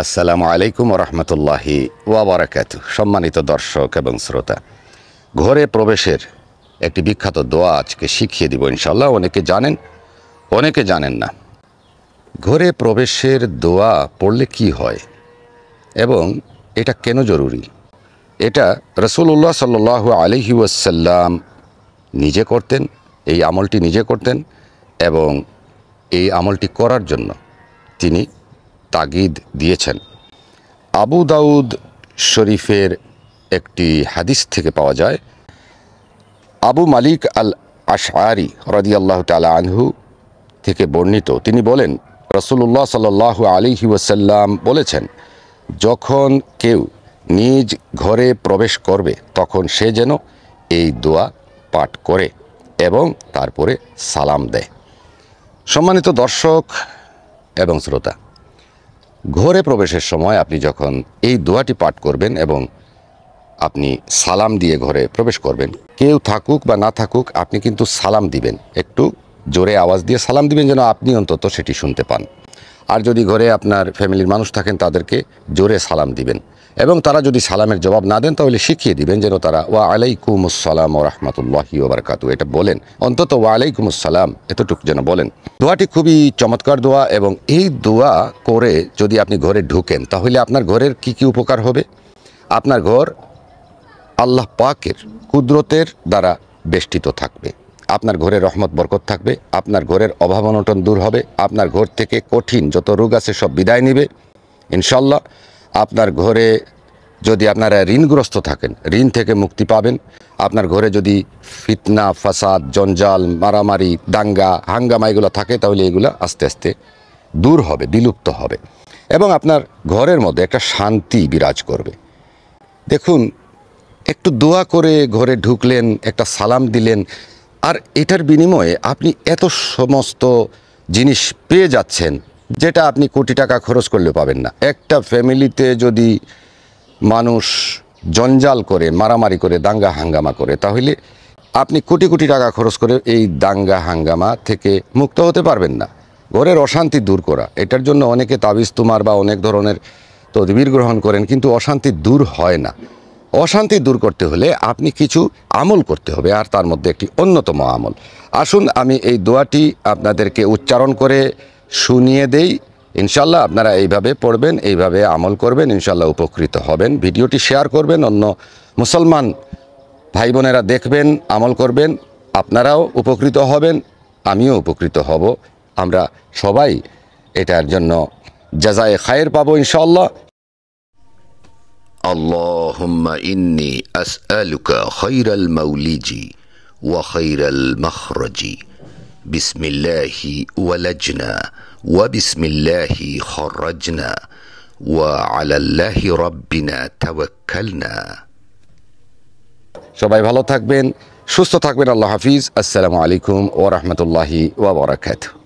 আসসালামু আলাইকুম ওয়া রাহমাতুল্লাহি ওয়া বারাকাতুহু। সম্মানিত দর্শক এবং শ্রোতা, ঘরে প্রবেশের একটি বিখ্যাত দোয়া আজকে শিখিয়ে দিব ইনশাআল্লাহ। অনেকে জানেন, অনেকে জানেন না। ঘরে প্রবেশের দোয়া পড়লে কি হয় এবং এটা কেন জরুরি, এটা রাসূলুল্লাহ সাল্লাল্লাহু আলাইহি ওয়াসাল্লাম নিজে করতেন, এই আমলটি নিজে করতেন এবং এই আমলটি করার জন্য তিনি তাগিদ দিয়েছেন। আবু দাউদ শরীফের একটি হাদিস থেকে পাওয়া যায়, আবু মালিক আল আশআরি রাদিয়াল্লাহু তাআলা আনহু থেকে বর্ণিত, তিনি বলেন রাসূলুল্লাহ সাল্লাল্লাহু আলাইহি ওয়াসাল্লাম বলেছেন, যখন কেউ নিজ ঘরে প্রবেশ করবে তখন সে যেন এই দোয়া পাঠ করে এবং তারপরে সালাম দেয়। সম্মানিত দর্শক এবং শ্রোতা, ঘরে প্রবেশের সময় আপনি যখন এই দোয়াটি পাঠ করবেন এবং আপনি সালাম দিয়ে ঘরে প্রবেশ করবেন, কেউ থাকুক বা না থাকুক আপনি কিন্তু সালাম দিবেন, একটু জোরে আওয়াজ দিয়ে সালাম দিবেন যেন আপনি অন্তত সেটি শুনতে পান। আর যদি ঘরে আপনার ফ্যামিলির মানুষ থাকেন তাদেরকে জোরে সালাম দিবেন এবং তারা যদি সালামের জবাব না দেন তাহলে শিখিয়ে দিবেন যেন তারা ওয়া আলাইকুমুস সালাম ওয়া রাহমাতুল্লাহি ওয়া বারাকাতুহু এটা বলেন, অন্তত ওয়া আলাইকুমুস সালাম এতটুকু যেন বলেন। দোয়াটি খুবই চমৎকার দোয়া এবং এই দোয়া করে যদি আপনি ঘরে ঢুকেন তাহলে আপনার ঘরের কি কি উপকার হবে। আপনার ঘর আল্লাহ পাকের কুদরতের দ্বারা বেষ্টিত থাকবে, আপনার ঘরে রহমত বরকত থাকবে, আপনার ঘরের অভাব অনটন দূর হবে, আপনার ঘর থেকে কঠিন যত রোগ আছে সব বিদায় নেবে ইনশাল্লাহ। আপনার ঘরে যদি আপনারা ঋণগ্রস্ত থাকেন ঋণ থেকে মুক্তি পাবেন। আপনার ঘরে যদি ফিতনা ফাসাদ জঞ্জাল মারামারি দাঙ্গা হাঙ্গামা এগুলো থাকে তাহলে এগুলো আস্তে আস্তে দূর হবে, বিলুপ্ত হবে এবং আপনার ঘরের মধ্যে একটা শান্তি বিরাজ করবে। দেখুন, একটু দোয়া করে ঘরে ঢুকলেন, একটা সালাম দিলেন, আর এটার বিনিময়ে আপনি এত সমস্ত জিনিস পেয়ে যাচ্ছেন যেটা আপনি কোটি টাকা খরচ করলে পাবেন না। একটা ফ্যামিলিতে যদি মানুষ জঞ্জাল করে মারামারি করে দাঙ্গা হাঙ্গামা করে তাহলে আপনি কোটি কোটি টাকা খরচ করে এই দাঙ্গা হাঙ্গামা থেকে মুক্ত হতে পারবেন না। ঘরের অশান্তি দূর করা, এটার জন্য অনেকে তাবিজ তুমার বা অনেক ধরনের তদবির গ্রহণ করেন, কিন্তু অশান্তি দূর হয় না। অশান্তি দূর করতে হলে আপনি কিছু আমল করতে হবে, আর তার মধ্যে একটি অন্যতম আমল। আসুন আমি এই দোয়াটি আপনাদেরকে উচ্চারণ করে শুনিয়ে দেই। ইনশাল্লাহ আপনারা এইভাবে পড়বেন, এইভাবে আমল করবেন, ইনশাল্লাহ উপকৃত হবেন। ভিডিওটি শেয়ার করবেন, অন্য মুসলমান ভাই বোনেরা দেখবেন, আমল করবেন, আপনারাও উপকৃত হবেন, আমিও উপকৃত হব। আমরা সবাই এটার জন্য জাযায়ে খায়ের পাবো ইনশাআল্লাহ। আল্লাহুম্মা ইন্নী আসআলুকা খায়রাল মাউলিজি ওয়া খায়রাল মাখরাজি বিসমিল্লাহি ওয়ালাজনা ওয়া বিসমিল্লাহি খরাজনা ওয়া আলাল্লাহি রাব্বিনা তাওয়াক্কালনা। সবাই ভালো থাকবেন, সুস্থ থাকবেন। আল্লাহ হাফিজ। আসসালামু আলাইকুম ওয়া রাহমাতুল্লাহি ওয়া বারাকাতুহু।